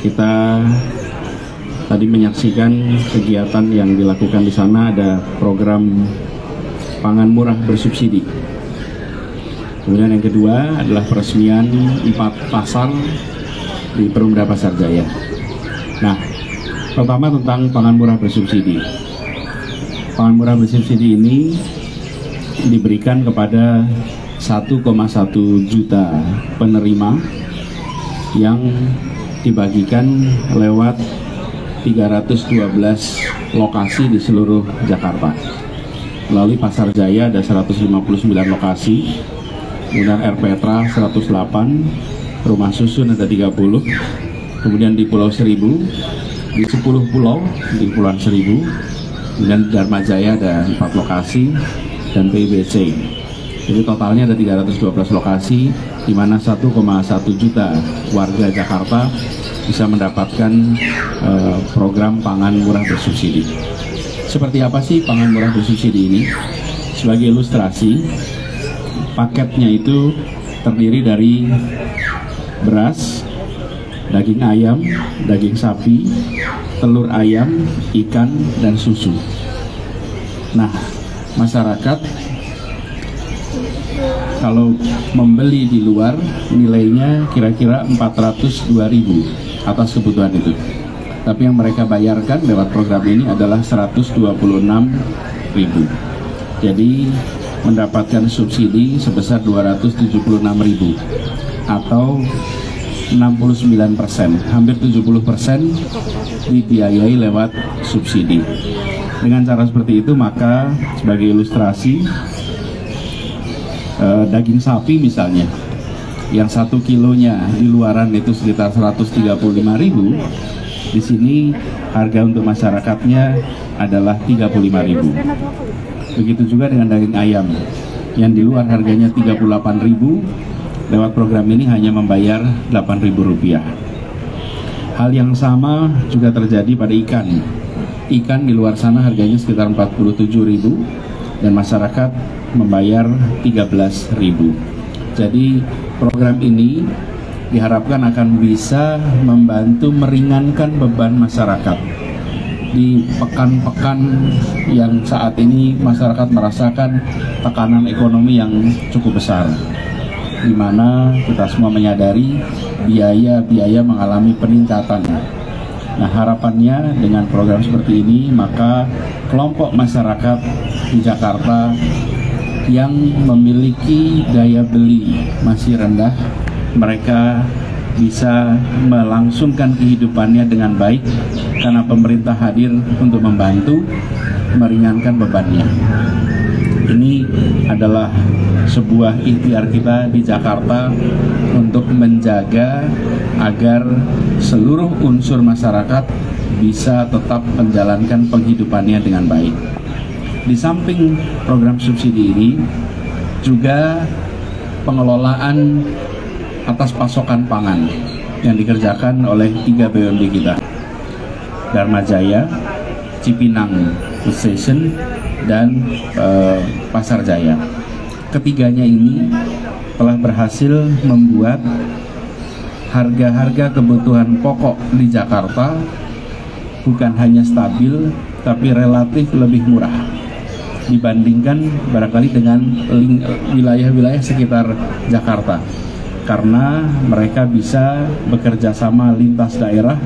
Kita tadi menyaksikan kegiatan yang dilakukan di sana, ada program pangan murah bersubsidi. Kemudian yang kedua adalah peresmian 4 pasar di Perumda Pasar Jaya. Nah, pertama tentang pangan murah bersubsidi. Pangan murah bersubsidi ini diberikan kepada 1,1 juta penerima yang dibagikan lewat 312 lokasi di seluruh Jakarta. Melalui Pasar Jaya ada 159 lokasi, kemudian Air Petra 108, Rumah Susun ada 30, kemudian di Pulau Seribu, di 10 pulau di Kepulauan Seribu, kemudian di Dharma Jaya ada 4 lokasi, dan PIBC. Jadi totalnya ada 312 lokasi, di mana 1,1 juta warga Jakarta bisa mendapatkan program pangan murah bersubsidi. Seperti apa sih pangan murah bersubsidi ini? Sebagai ilustrasi, paketnya itu terdiri dari beras, daging ayam, daging sapi, telur ayam, ikan, dan susu. Nah, masyarakat kalau membeli di luar nilainya kira-kira 402.000 atas kebutuhan itu. Tapi yang mereka bayarkan lewat program ini adalah 126.000. Jadi mendapatkan subsidi sebesar 276.000 atau 69%, hampir 70% dibiayai lewat subsidi. Dengan cara seperti itu, maka sebagai ilustrasi, daging sapi misalnya, yang 1 kilonya di luaran itu sekitar 135.000, di sini harga untuk masyarakatnya adalah 35.000. Begitu juga dengan daging ayam, yang di luar harganya 38.000, lewat program ini hanya membayar 8.000 rupiah. Hal yang sama juga terjadi pada ikan. Ikan di luar sana harganya sekitar 47.000 dan masyarakat membayar 13.000. Jadi program ini diharapkan akan bisa membantu meringankan beban masyarakat di pekan-pekan yang saat ini masyarakat merasakan tekanan ekonomi yang cukup besar, di mana kita semua menyadari biaya-biaya mengalami peningkatan. Nah, harapannya dengan program seperti ini, maka kelompok masyarakat di Jakarta yang memiliki daya beli masih rendah, mereka bisa melangsungkan kehidupannya dengan baik karena pemerintah hadir untuk membantu meringankan bebannya. Ini adalah sebuah ikhtiar kita di Jakarta untuk menjaga agar seluruh unsur masyarakat bisa tetap menjalankan penghidupannya dengan baik. Di samping program subsidi ini, juga pengelolaan atas pasokan pangan yang dikerjakan oleh 3 BUMD kita, Dharma Jaya, Cipinang Food Station, dan Pasar Jaya. Ketiganya ini telah berhasil membuat harga-harga kebutuhan pokok di Jakarta bukan hanya stabil, tapi relatif lebih murah dibandingkan barangkali dengan wilayah-wilayah sekitar Jakarta, karena mereka bisa bekerja sama lintas daerah,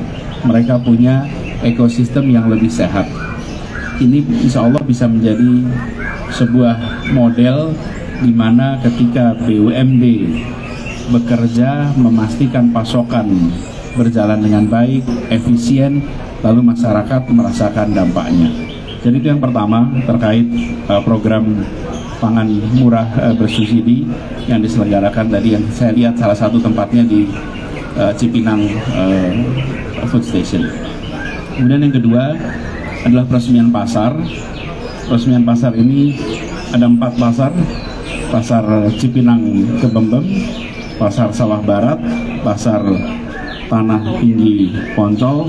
mereka punya ekosistem yang lebih sehat. Ini insya Allah bisa menjadi sebuah model di mana ketika BUMD bekerja memastikan pasokan berjalan dengan baik, efisien, lalu masyarakat merasakan dampaknya. Jadi itu yang pertama terkait program pangan murah bersubsidi yang diselenggarakan tadi, yang saya lihat salah satu tempatnya di Cipinang Food Station. Kemudian yang kedua adalah peresmian pasar. Peresmian pasar ini ada 4 pasar: Pasar Cipinang Kebembem, Pasar Sawah Barat, Pasar Tanah Tinggi Poncol,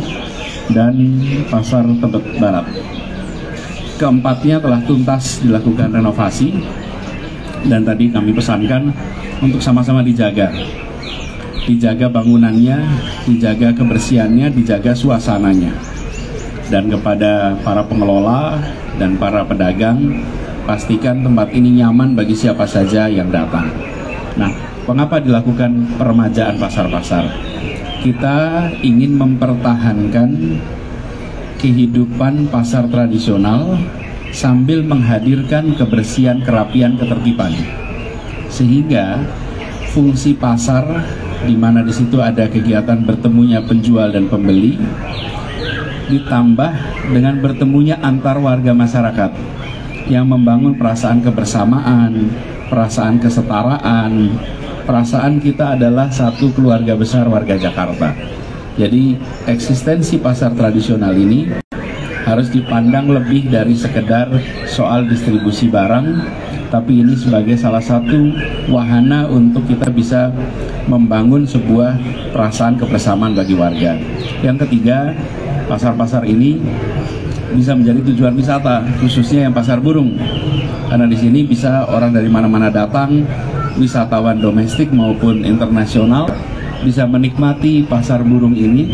dan Pasar Tebet Barat. Keempatnya telah tuntas dilakukan renovasi, dan tadi kami pesankan untuk sama-sama dijaga. dijaga bangunannya, dijaga kebersihannya, dijaga suasananya. Dan kepada para pengelola dan para pedagang, pastikan tempat ini nyaman bagi siapa saja yang datang. Nah, mengapa dilakukan peremajaan pasar-pasar? Kita ingin mempertahankan kehidupan pasar tradisional sambil menghadirkan kebersihan, kerapian, ketertiban. Sehingga fungsi pasar, di mana di situ ada kegiatan bertemunya penjual dan pembeli, ditambah dengan bertemunya antar warga masyarakat yang membangun perasaan kebersamaan, perasaan kesetaraan, perasaan kita adalah satu keluarga besar warga Jakarta. Jadi eksistensi pasar tradisional ini harus dipandang lebih dari sekedar soal distribusi barang, tapi ini sebagai salah satu wahana untuk kita bisa membangun sebuah perasaan kebersamaan bagi warga. Yang ketiga, pasar-pasar ini bisa menjadi tujuan wisata, khususnya yang pasar burung. Karena di sini bisa orang dari mana-mana datang, wisatawan domestik maupun internasional bisa menikmati pasar burung ini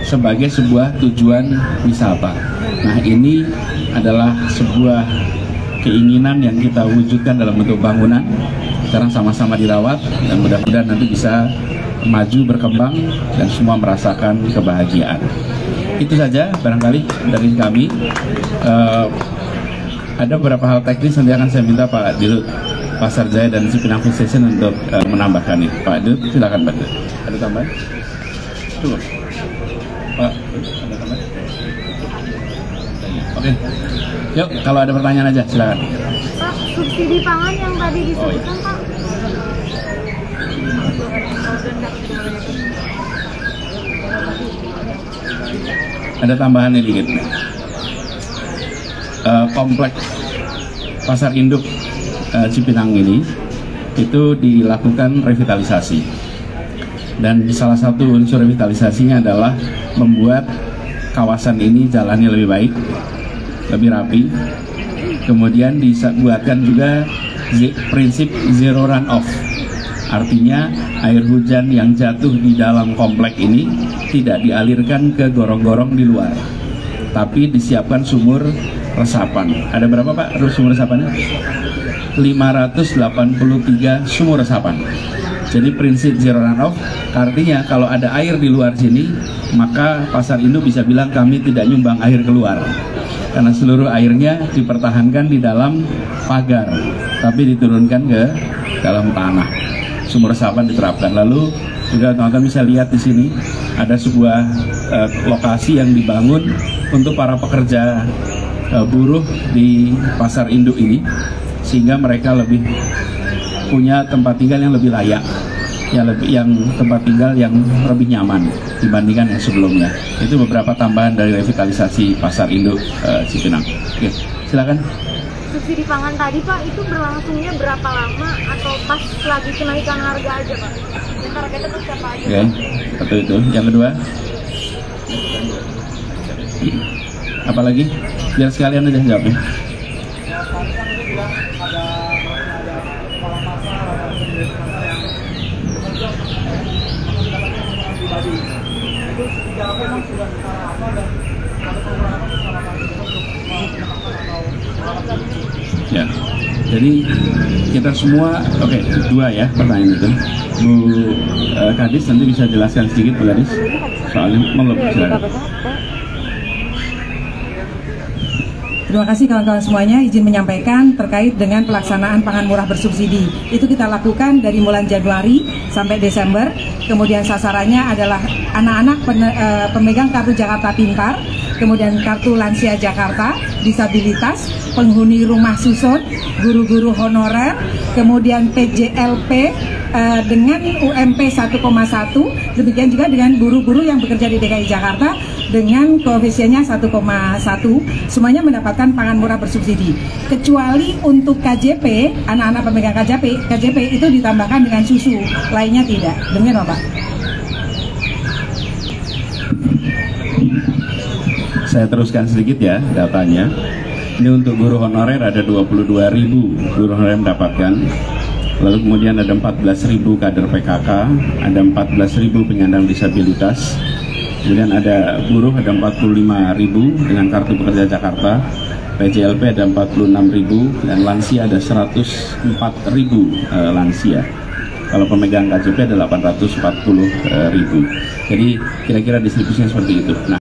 sebagai sebuah tujuan wisata. Nah, ini adalah sebuah keinginan yang kita wujudkan dalam bentuk bangunan. Sekarang sama-sama dirawat dan mudah-mudahan nanti bisa maju, berkembang, dan semua merasakan kebahagiaan. Itu saja barangkali dari kami. Ada beberapa hal teknis nanti akan saya minta Pak Dirut Pasar Jaya dan Cipinang Food Station untuk menambahkan ini. Pak Dirut, silakan Pak Dirut. Ada tambahan? Tunggu. Pak, ada tambahan? Oke. Yuk, kalau ada pertanyaan aja silakan. Pak, subsidi pangan yang tadi disebutkan Pak. Ada tambahan nih dikit. Kompleks pasar induk Cipinang ini itu dilakukan revitalisasi, dan salah satu unsur revitalisasinya adalah membuat kawasan ini jalannya lebih baik, lebih rapi. Kemudian dibuatkan juga prinsip zero runoff, artinya air hujan yang jatuh di dalam komplek ini tidak dialirkan ke gorong-gorong di luar, tapi disiapkan sumur resapan. Ada berapa Pak sumur resapannya? 583 sumur resapan. Jadi prinsip zero runoff artinya kalau ada air di luar sini, maka pasar induk bisa bilang kami tidak nyumbang air keluar, karena seluruh airnya dipertahankan di dalam pagar tapi diturunkan ke dalam tanah. Sumur resapan diterapkan. Lalu juga teman-teman bisa lihat di sini ada sebuah lokasi yang dibangun untuk para pekerja buruh di pasar induk ini, sehingga mereka lebih punya tempat tinggal yang lebih layak, yang tempat tinggal yang lebih nyaman dibandingkan yang sebelumnya. Itu beberapa tambahan dari revitalisasi pasar induk Cipinang. Oke, silakan. Subsidi pangan tadi Pak, itu berlangsungnya berapa lama atau pas lagi kenaikan harga aja Pak? Targetnya tuh siapa aja? Oke, satu itu. Yang kedua, apalagi? Biar sekalian aja jawabnya. Ya, jadi kita semua, oke, dua ya pertanyaan itu. Bu Kadis nanti bisa jelaskan sedikit Bu Kadis, soalnya belum silakan. Terima kasih kawan-kawan semuanya, izin menyampaikan terkait dengan pelaksanaan pangan murah bersubsidi. Itu kita lakukan dari mulai Januari sampai Desember. Kemudian sasarannya adalah anak-anak pemegang kartu Jakarta Pintar, kemudian kartu lansia Jakarta, disabilitas, penghuni rumah susun, guru-guru honorer, kemudian PJLP dengan UMP 1,1, demikian juga dengan guru-guru yang bekerja di DKI Jakarta dengan koefisiennya 1,1, semuanya mendapatkan pangan murah bersubsidi. Kecuali untuk KJP, anak-anak pemegang KJP itu ditambahkan dengan susu, lainnya tidak. Demikian Bapak. Saya teruskan sedikit ya datanya. Ini untuk guru honorer ada 22.000 guru honorer mendapatkan. Lalu kemudian ada 14.000 kader PKK, ada 14.000 penyandang disabilitas, kemudian ada buruh ada 45.000 dengan kartu pekerja Jakarta, PJLP ada 46.000 dan lansia ada 104.000 lansia. Kalau pemegang KJP ada 840.000. Jadi kira-kira distribusinya seperti itu. Nah,